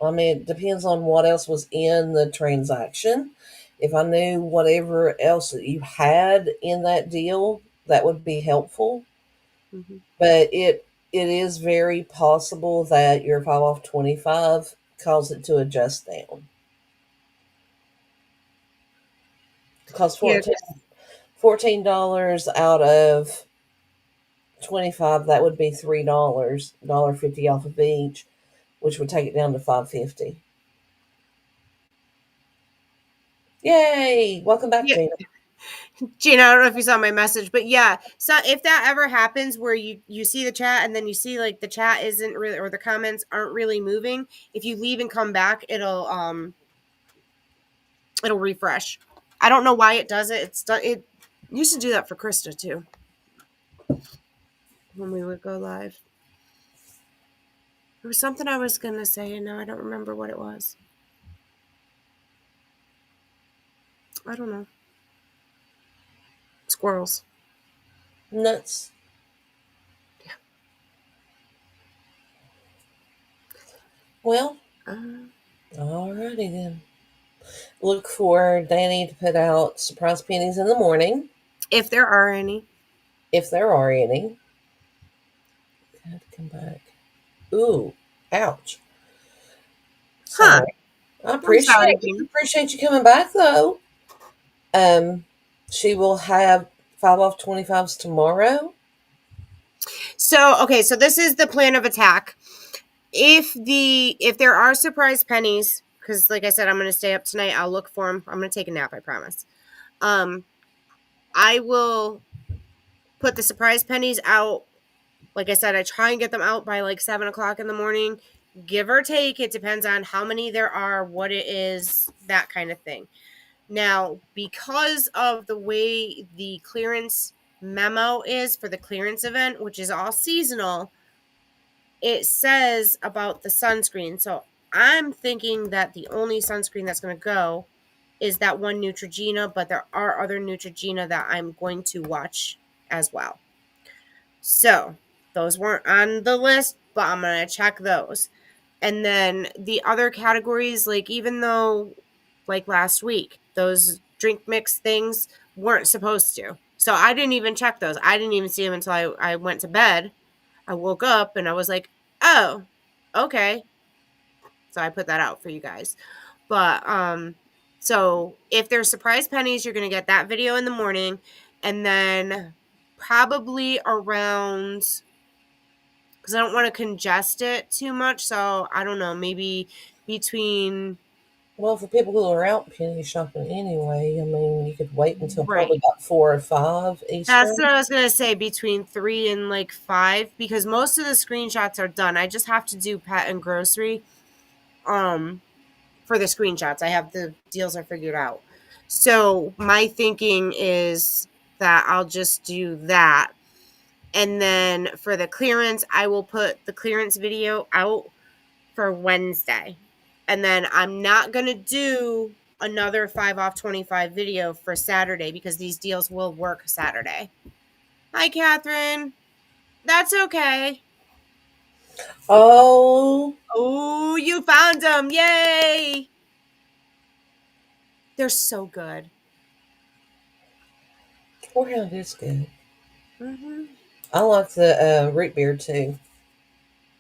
I mean, it depends on what else was in the transaction. If I knew whatever else that you had in that deal, that would be helpful. Mm-hmm. But it is very possible that your 5 off 25 caused it to adjust down. Because Yeah. $14 out of 25, that would be $3, $1.50 off of each, which would take it down to $5.50. Yay! Welcome back, Yeah. Gina. Gina, I don't know if you saw my message, but yeah. So if that ever happens where you see the chat and then you see like the chat isn't really or the comments aren't really moving, if you leave and come back, it'll refresh. I don't know why it does it. It used to do that for Krista too when we would go live. There was something I was gonna say and now I don't remember what it was. I don't know. Squirrels. Nuts. Yeah. Well, alrighty then. Look for Danny to put out surprise pennies in the morning, If there are any. if there are any. I had to come back. Ooh, ouch. Huh. Sorry. I I'm sorry, appreciate Gina. you coming back though. She will have 5 off 25s tomorrow. So this is the plan of attack. If there are surprise pennies, because like I said, I'm gonna stay up tonight. I'll look for them. I'm gonna take a nap. I promise. I will put the surprise pennies out. Like I said, I try and get them out by like 7:00 in the morning, give or take. It depends on how many there are, what it is, that kind of thing. Now, because of the way the clearance memo is for the clearance event, which is all seasonal, it says about the sunscreen. So I'm thinking that the only sunscreen that's going to go is that one Neutrogena, but there are other Neutrogena that I'm going to watch as well. So those weren't on the list, but I'm going to check those. And then the other categories, like even though, like last week, those drink mix things weren't supposed to. So I didn't even check those. I didn't even see them until I went to bed. I woke up and I was like, oh, okay. So I put that out for you guys. But so if there's surprise pennies, you're gonna get that video in the morning, and then probably around because I don't want to congest it too much. So I don't know, maybe between Well, for people who are out penny shopping anyway, I mean, you could wait until probably right. about 4 or 5 That's Eastern. what I was gonna say, between 3 and like 5, because most of the screenshots are done. I just have to do pet and grocery. For the screenshots, I have the deals are figured out. So my thinking is that I'll just do that. And then for the clearance, I will put the clearance video out for Wednesday. And then I'm not going to do another 5 off 25 video for Saturday because these deals will work Saturday. Hi, Catherine. That's okay. Oh, Oh, you found them. Yay. They're so good. Horehound is good. Hmm. I like the root beer too.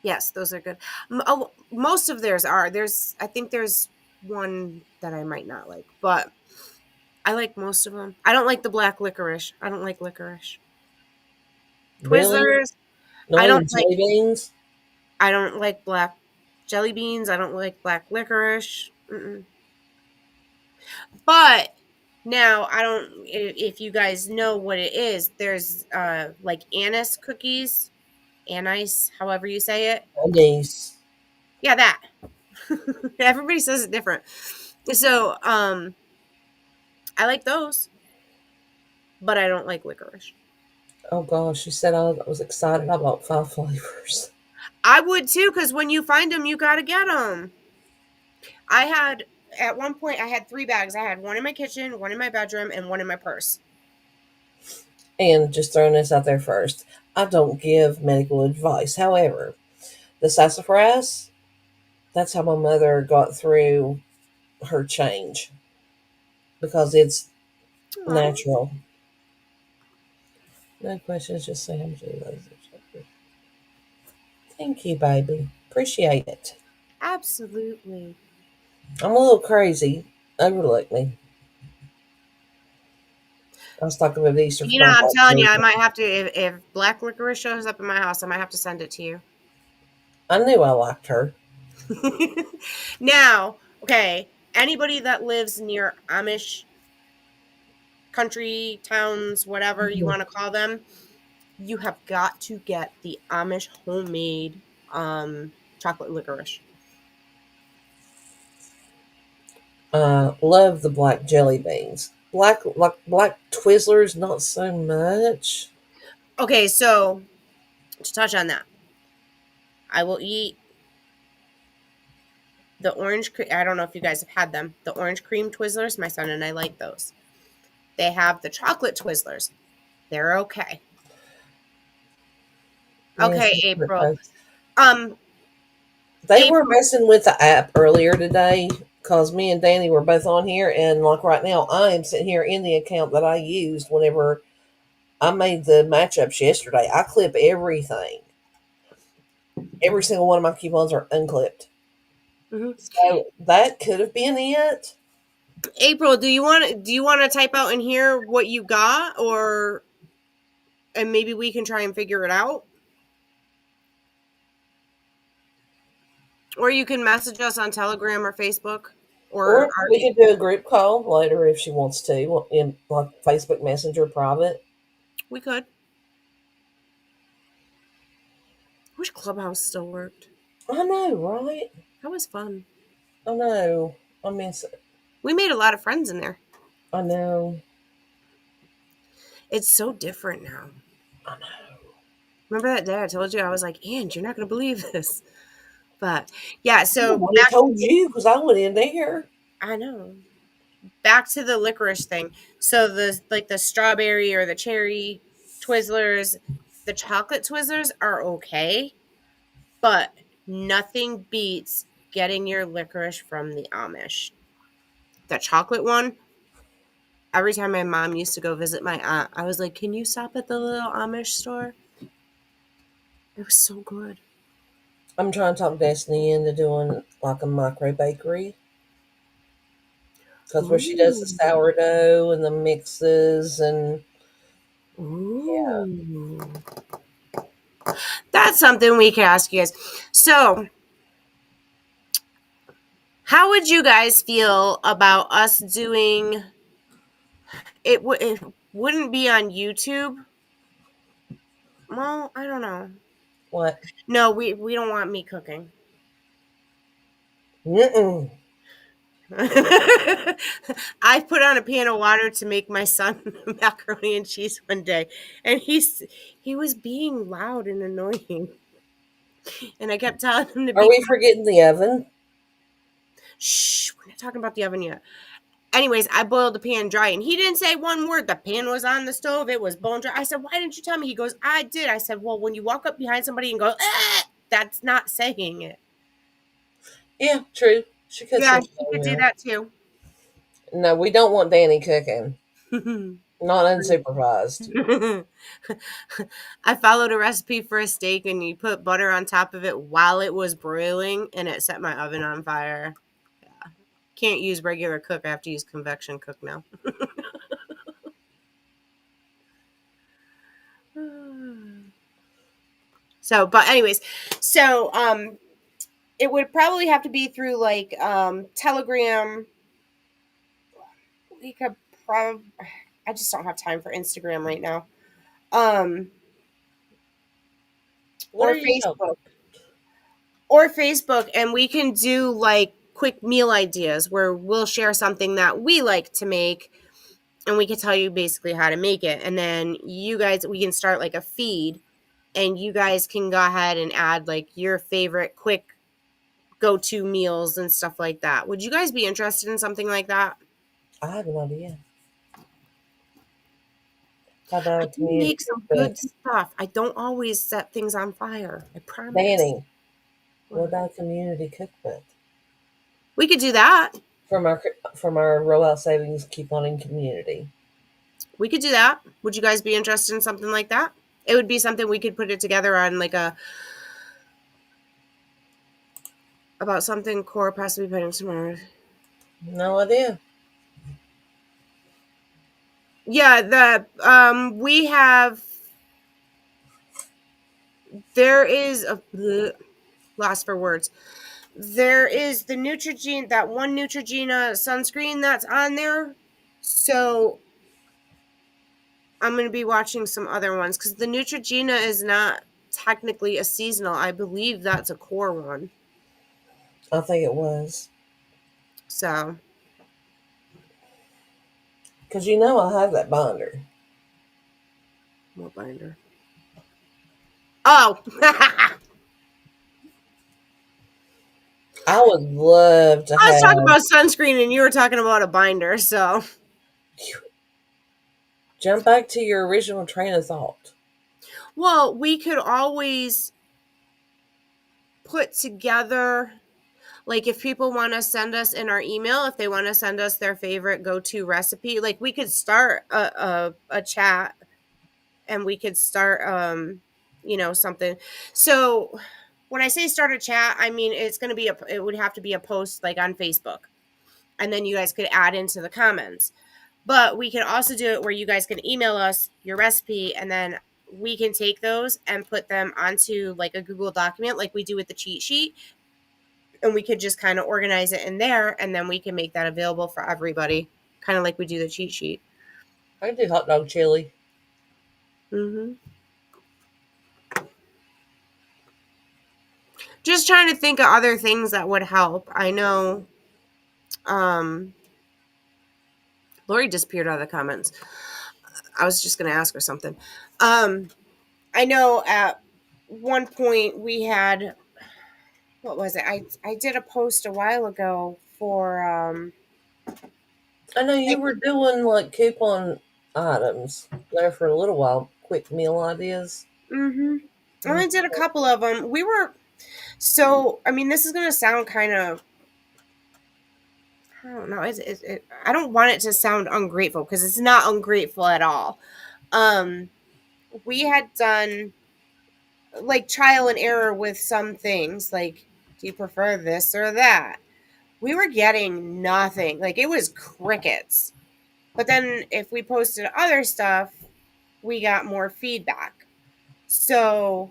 Yes, those are good. Oh, most of theirs are. I think there's one that I might not like, but I like most of them. I don't like the black licorice. I don't like licorice. Really? Twizzlers. I Not don't even like. jelly beans? I don't like black jelly beans. I don't like black licorice. Mm-mm. But now I don't. If you guys know what it is, there's like anise cookies, anise, however you say it. Anise. Yeah, that. Everybody says it different. So, I like those, but I don't like licorice. Oh gosh, she said I was excited. I bought 5 flavors. I would too, because when you find them, you gotta get them. I had at one point I had 3 bags. I had one in my kitchen, one in my bedroom, and one in my purse. And just throwing this out there first, I don't give medical advice. However, the sassafras, that's how my mother got through her change because it's Aw, natural. No questions, just say how much you love it. Thank you, baby. Appreciate it. absolutely. I'm a little crazy. Overlook me. I was talking about Easter for You know, my I'm telling you, birthday. I might have to if black licorice shows up in my house, I might have to send it to you. I knew I liked her. Now, okay, anybody that lives near Amish country towns, whatever you want to call them, you have got to get the Amish homemade chocolate licorice. Love the black jelly beans. Black Twizzlers, not so much. Okay, so to touch on that, I will eat the I don't know if you guys have had them. The orange cream Twizzlers, my son and I like those. They have the chocolate Twizzlers. They're okay. Yes, Okay, that's April. what Um, they were April. messing with the app earlier today because me and Danny were both on here, and like right now, I am sitting here in the account that I used whenever I made the matchups yesterday. I clip everything. Every single one of my coupons are unclipped. Mhm. So that could have been it. April, do you want to type out in here what you got, or and maybe we can try and figure it out, or you can message us on Telegram or Facebook, or Or we could do a group call later if she wants to, in like Facebook Messenger private. we could. I wish Clubhouse still worked. I know, right? That was fun. I know. I miss it. We made a lot of friends in there. I know. It's so different now. I know. Remember that day I told you I was like, "And you're not going to believe this." But yeah, I so would have told you because I went in there. I know. Back to the licorice thing. So the strawberry or the cherry Twizzlers, the chocolate Twizzlers are okay, but nothing beats getting your licorice from the Amish. The chocolate one, every time my mom used to go visit my aunt, I was like, "Can you stop at the little Amish store?" It was so good. I'm trying to talk Destiny into doing like a micro bakery because where she does the Ooh. sourdough and the mixes and yeah. Ooh. That's something we can ask you guys. So, how would you guys feel about us doing it? It wouldn't be on YouTube. Well, I don't know. What? No, we don't want me cooking. Mm-mm. I put on a pan of water to make my son macaroni and cheese one day, and he was being loud and annoying, and I kept telling him to Are be we forgetting the oven? shh. We're not talking about the oven yet. Anyways, I boiled the pan dry, and he didn't say one word. The pan was on the stove. It was bone dry. I said, "Why didn't you tell me?" He goes, "I did." I said, "Well, when you walk up behind somebody and go, ah, that's not saying it." Yeah, true. She could Yeah, say he so could do now. that too. No, we don't want Danny cooking. Not unsupervised. I followed a recipe for a steak and you put butter on top of it while it was broiling and it set my oven on fire. Yeah. Can't use regular cook. I have to use convection cook now. So, but anyways, so it would probably have to be through like Telegram. We could probably I just don't have time for Instagram right now. Um What or are you talking? Facebook. Or Facebook, and we can do like quick meal ideas where we'll share something that we like to make and we can tell you basically how to make it. And then you guys we can start like a feed and you guys can go ahead and add like your favorite quick go-to meals and stuff like that. Would you guys be interested in something like that? I have no idea. How about I a do community make some cookbook? good stuff. I don't always set things on fire. I promise. Danny, what about a community cookbook? We could do that. From our rollout savings couponing community. We could do that. Would you guys be interested in something like that? It would be something we could put it together on like a about something Cora possibly putting tomorrow. No idea. Yeah, we have there is a loss for words. There is the Neutrogena, that one Neutrogena sunscreen that's on there. So I'm going to be watching some other ones because the Neutrogena is not technically a seasonal. I believe that's a core one. I think it was. So Because I have that binder. what binder? Oh, I would love to I was talking have. about sunscreen and you were talking about a binder. So Jump back to your original train of thought. well, we could always put together, like if people want to send us in our email, if they want to send us their favorite go-to recipe, like we could start a chat and we could start something. So when I say start a chat, I mean it's going to be it would have to be a post like on Facebook, and then you guys could add into the comments. But we can also do it where you guys can email us your recipe and then we can take those and put them onto like a Google document like we do with the cheat sheet. And we could just kind of organize it in there and then we can make that available for everybody, kind of like we do the cheat sheet. I can do hot dog chili. Mm-hmm. Just trying to think of other things that would help. I know Lori disappeared out of the comments. I was just going to ask her something. I know at one point we had, what was it? I did a post a while ago for I know you like, were doing like coupon items there for a little while. Quick meal ideas. mm-hmm. I only did a couple of them. We were I mean, this is going to sound kind of, I don't know. I don't want it to sound ungrateful because it's not ungrateful at all. We had done like trial and error with some things. Like, do you prefer this or that? We were getting nothing. Like, it was crickets. But then if we posted other stuff, we got more feedback. So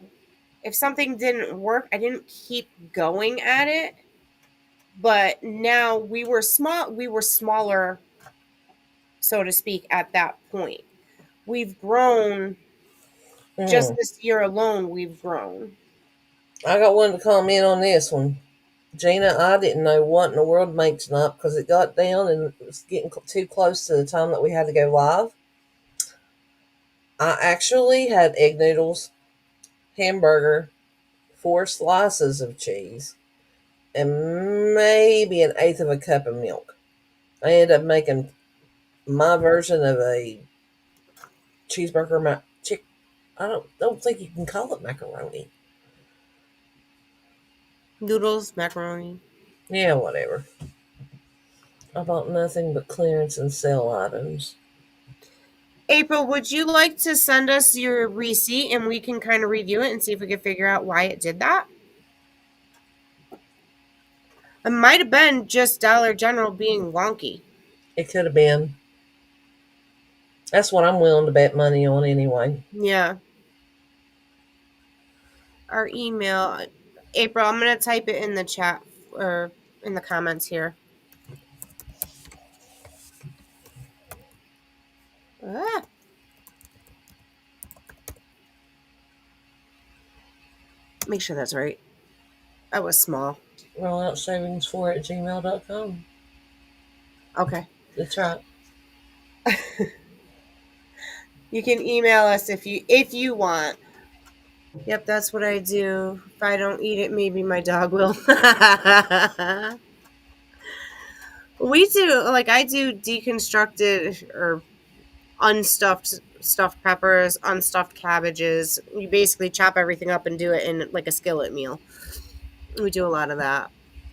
if something didn't work, I didn't keep going at it. But now we were smaller, so to speak, at that point. We've grown just Mm. this year alone, we've grown. I got one to comment on this one. Gina, I didn't know what in the world to make tonight because it got down and it was getting too close to the time that we had to go live. I actually had egg noodles, hamburger, 4 slices of cheese, and maybe an eighth of a cup of milk. I ended up making my version of a cheeseburger. I don't think you can call it macaroni. Noodles, macaroni. Yeah, whatever. I bought nothing but clearance and sale items. April, would you like to send us your receipt and we can kind of review it and see if we can figure out why it did that? It might have been just Dollar General being wonky. It could have been. That's what I'm willing to bet money on anyway. Yeah. Our email, April, I'm going to type it in the chat or in the comments here. Ah. Make sure that's right. That was small. Rolloutsavings4@gmail.com. Okay. That's right. You can email us if you want. Yep, that's what I do. If I don't eat it, maybe my dog will. We do, like, I do deconstructed or unstuffed stuffed peppers, unstuffed cabbages. You basically chop everything up and do it in like a skillet meal. We do a lot of that.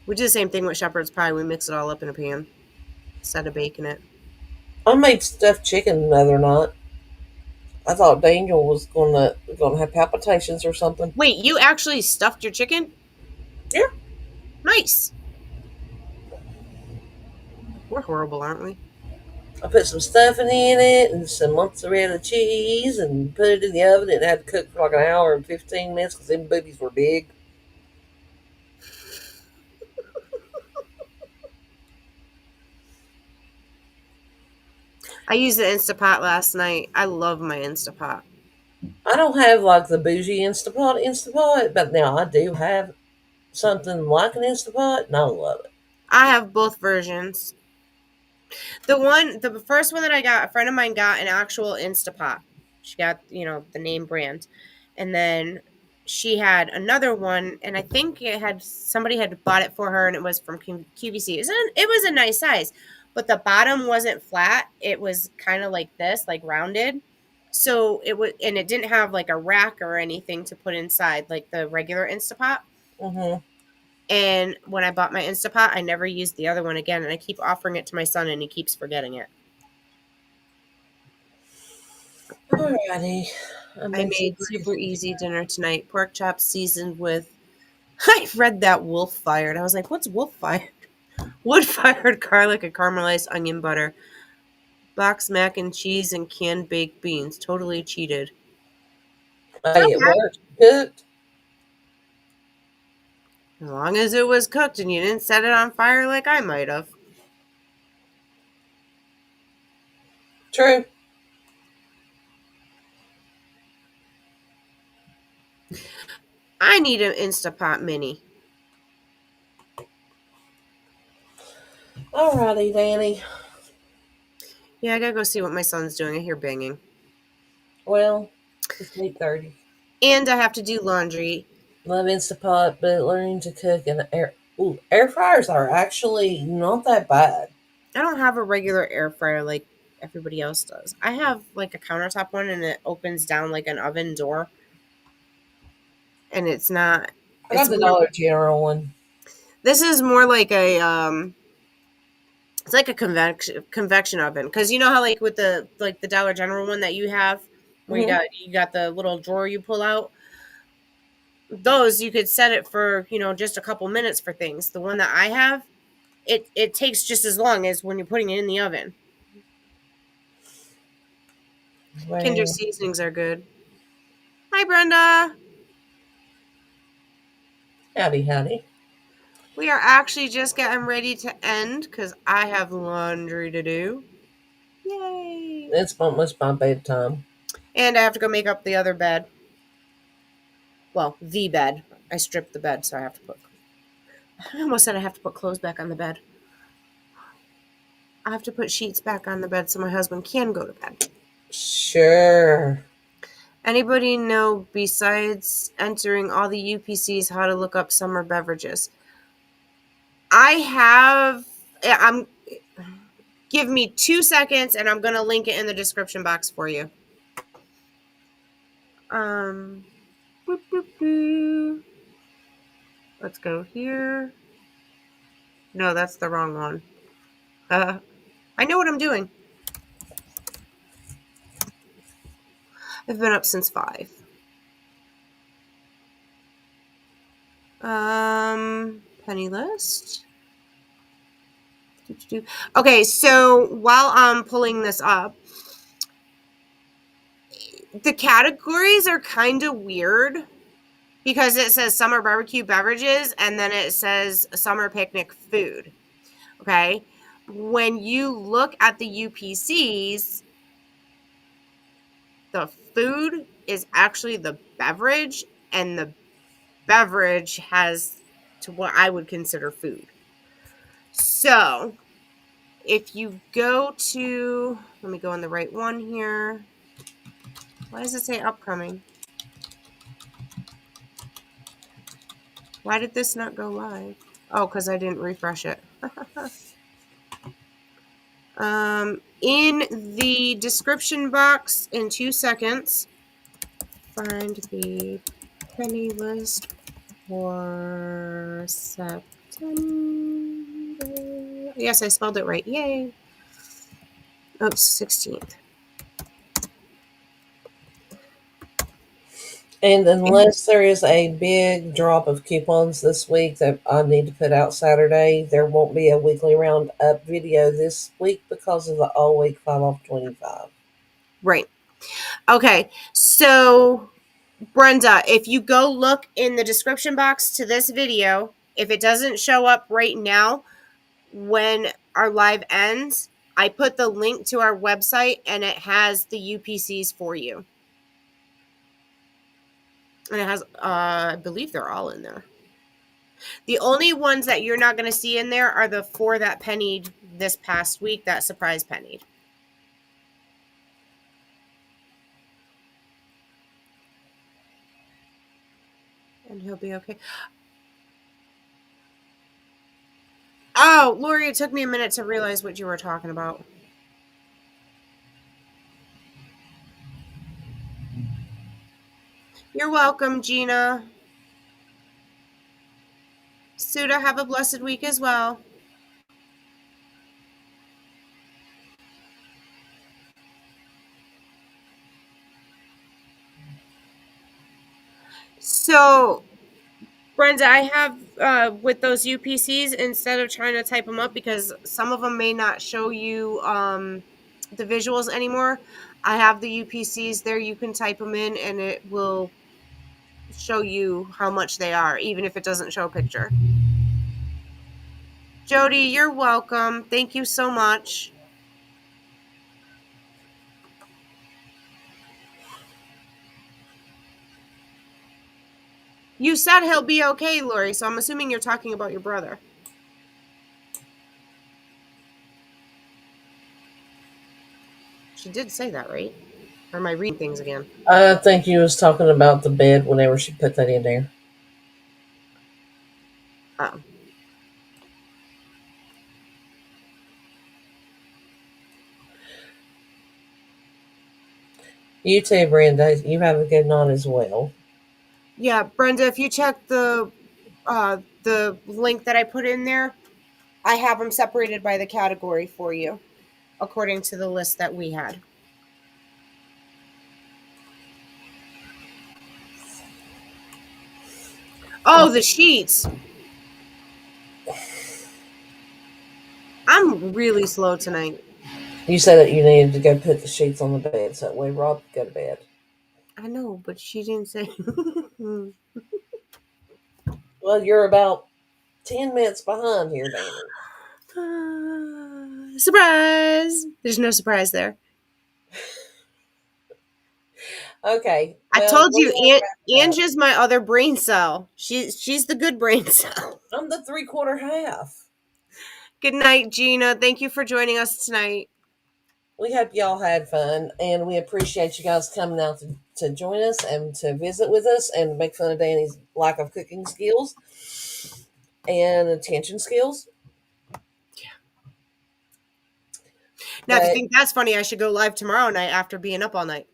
We do the same thing with shepherd's pie. We mix it all up in a pan instead of baking it. I made stuffed chicken the other night. I thought Daniel was gonna have palpitations or something. Wait, you actually stuffed your chicken? Yeah. Nice. We're horrible, aren't we? I put some stuffing in it and some mozzarella cheese and put it in the oven. It had to cook for like an hour and 15 minutes because them boobies were big. I used the Instapot last night. I love my Instapot. I don't have like the bougie Instapot, but now I do have something like an Instapot and I love it. I have both versions. The first one that I got, a friend of mine got an actual Instapot. She got, the name brand. And then she had another one, and I think somebody had bought it for her, and it was from QVC. It was a nice size, but the bottom wasn't flat. It was kind of like this, like rounded. So and it didn't have like a rack or anything to put inside, like the regular Instapot. Mm-hmm. And when I bought my Instapot, I never used the other one again, and I keep offering it to my son, and he keeps forgetting it. Alrighty. I made super easy dinner tonight. Pork chops seasoned with. I read that wolf fired. I was like, what's wolf fired? Wood fired garlic and caramelized onion butter. Box mac and cheese and canned baked beans. Totally cheated. Hey, it worked. Cooked. As long as it was cooked and you didn't set it on fire like I might have. True. I need an Instapot mini. Alrighty, Danny. Yeah, I gotta go see what my son's doing. I hear banging. Well, it's 8:30. And I have to do laundry. Love Instapot, but learning to cook in air fryers are actually not that bad. I don't have a regular air fryer like everybody else does. I have like a countertop one, and it opens down like an oven door. And it's not. I got the Dollar General one. This is more like a it's like a convection oven, because you know how like with the Dollar General one that you have where you got the little drawer you pull out. Those you could set it for just a couple minutes for things. The one that I have, it takes just as long as when you're putting it in the oven. Well, Kinder seasonings are good. Hi, Brenda. howdy, howdy. We are actually just getting ready to end because I have laundry to do. Yay! It's almost my bedtime. And I have to go make up the other bed. Well, the bed. I stripped the bed, so I have to put. I almost said I have to put clothes back on the bed. I have to put sheets back on the bed so my husband can go to bed. Sure. Anybody know, besides entering all the UPCs, how to look up summer beverages? Give me 2 seconds and I'm going to link it in the description box for you. Let's go here. No, that's the wrong one. I know what I'm doing. I've been up since 5. Penny list. Okay, so while I'm pulling this up, the categories are kind of weird because it says summer barbecue beverages and then it says summer picnic food. Okay. When you look at the UPCs, the food is actually the beverage, and the beverage has to what I would consider food. So if you go to, let me go on the right one here. Why does it say upcoming? Why did this not go live? Oh, because I didn't refresh it. In the description box in 2 seconds, find the penny list for September. Yes, I spelled it right. Yay. Oops, 16th. And unless there is a big drop of coupons this week that I need to put out Saturday, there won't be a weekly roundup video this week because of the all week 5 off 25. Right. Okay. So, Brenda, if you go look in the description box to this video, if it doesn't show up right now when our live ends, I put the link to our website and it has the UPCs for you. And it has, I believe they're all in there. The only ones that you're not going to see in there are the 4 that pennied this past week, that surprise pennied. And he'll be okay. Oh, Lori, it took me a minute to realize what you were talking about. You're welcome, Gina. Suda, have a blessed week as well. So, Brenda, I have with those UPCs, instead of trying to type them up because some of them may not show you the visuals anymore, I have the UPCs there. You can type them in and it will show you how much they are, even if it doesn't show a picture. Jody, you're welcome. Thank you so much. You said he'll be okay, Lori, so I'm assuming you're talking about your brother. She did say that, right? Or am I reading things again? I think you was talking about the bed whenever she put that in there. Oh. You too, Brenda. You have a good night as well. Yeah, Brenda, if you check the link that I put in there, I have them separated by the category for you, according to the list that we had. Oh, the sheets. I'm really slow tonight. You said that you needed to go put the sheets on the bed so that way Rob could go to bed. I know, but she didn't say. Well, you're about 10 minutes behind here, Danny. Surprise! There's no surprise there. Okay. I Well, told you, Ange is my other brain cell. She's the good brain cell. I'm the 3/4 half. Good night, Gina. Thank you for joining us tonight. We hope y'all had fun, and we appreciate you guys coming out to join us and to visit with us and make fun of Danny's lack of cooking skills and attention skills. Now, if you think that's funny, I should go live tomorrow night after being up all night.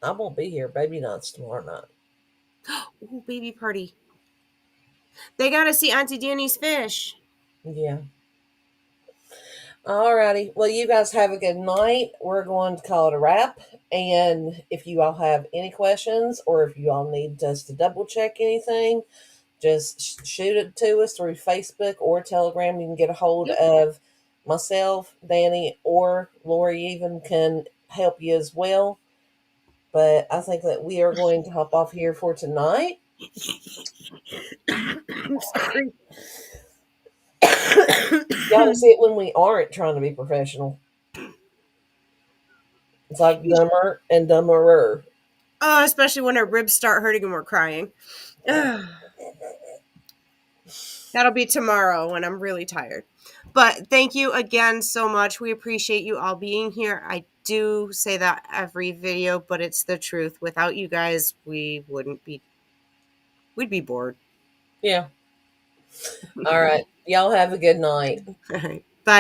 I won't be here. Baby night's tomorrow night. Ooh, baby party. They got to see Auntie Danny's fish. Yeah. Alrighty. Well, you guys have a good night. We're going to call it a wrap. And if you all have any questions or if you all need us to double check anything, just shoot it to us through Facebook or Telegram. You can get a hold of myself, Danny, or Lori even can help you as well. But I think that we are going to hop off here for tonight. I'm sorry. Y'all see it when we aren't trying to be professional. It's like dumber and dumberer. Oh, especially when our ribs start hurting and we're crying. That'll be tomorrow when I'm really tired. But thank you again so much. We appreciate you all being here. I do say that every video, but it's the truth. Without you guys, we'd be bored. Yeah. All right. Y'all have a good night. All right.